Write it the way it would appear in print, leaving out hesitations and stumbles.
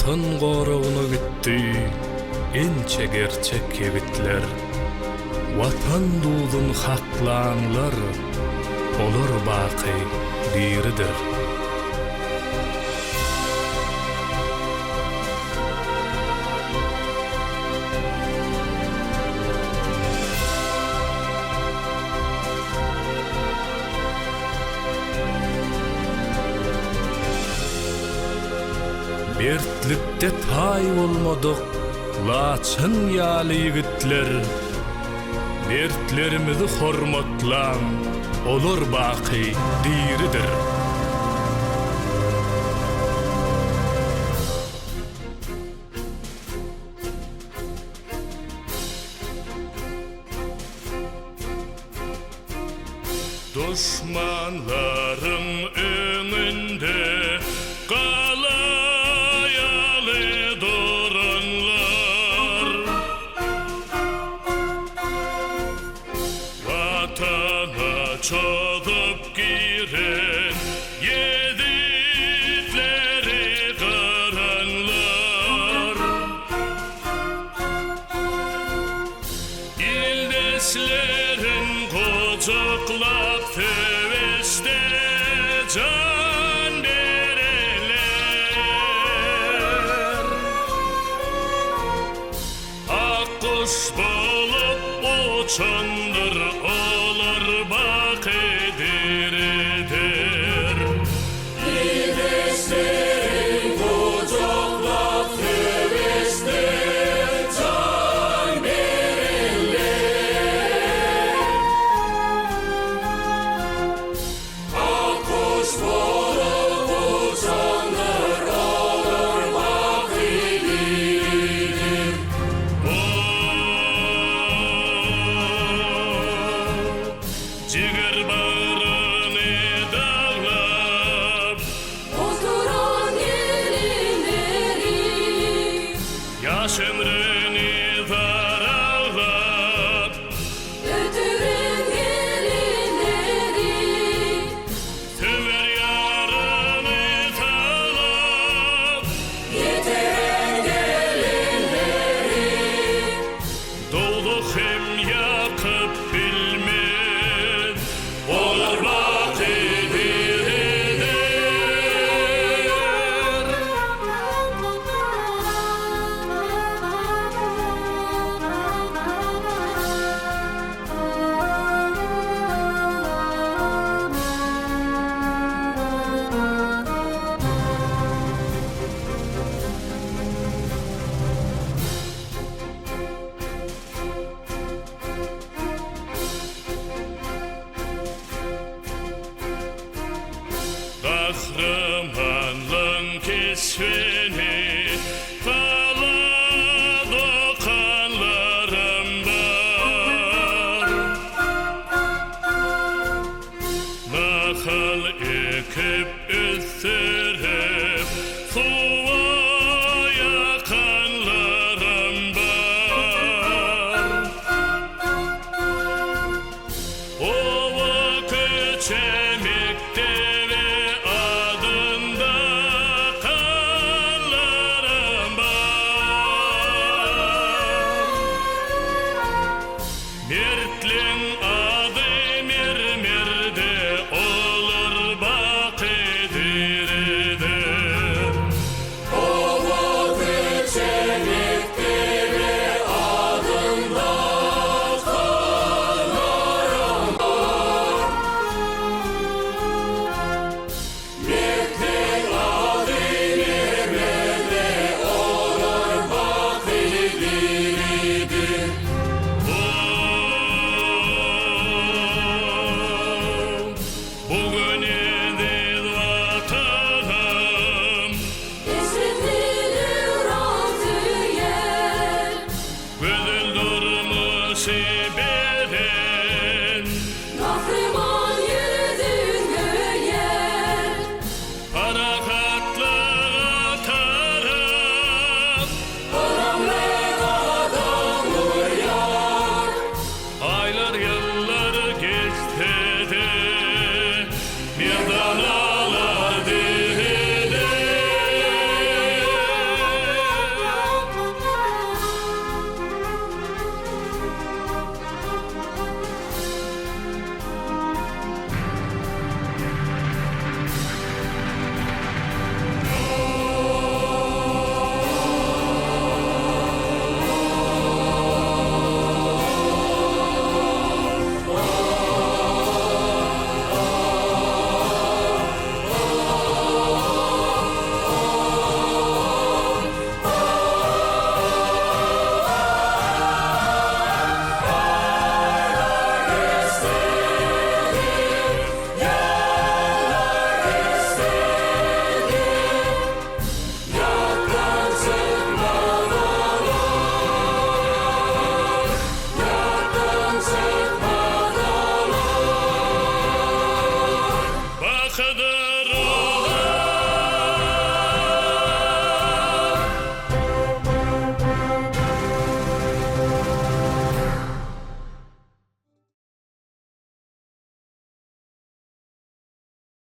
Vatan goruguna gitti ençe gerçek kebitler. Vatan duudun haklanlar, olur baqy diridir. Bertlikde tay olmadyk, laçyn ýaly ýigitler. Bertlerimizi hormatlan, olur baqy diridir. Düşmanların önünde galayalı duranlar, vatana çoğup giren yedikleri karanlar, ildeslerin kucaklap teveste can bereler. Akkuş bolup uçandır olar baqy diridir. İldeslerin kucaklap teveste can bereler. Akkuş bolup uçandır olar baqy diridir. Jiger bağrını dağlap, Oturan gelinleri, yaş ömrünü daralap, götüren gelinleri, tümer yarını talap, getiren gelinleri, doğduk hem yakıp bilmez, olur baqy diridir. Kahramanlığın kesveni kaladı kanlarım var. Nahal ekip üstürüp suvaya kanlarım var. Ova köçemekte ve adında kanlarım var. Mertliğin adı mermerde olur baqy diridir. ova köçemekte ve adında kanlarım var. Mertlik adı mermerde olur baqy diridir. Bugün edil vatanım, Esretlidir altı yer, güzel durmuş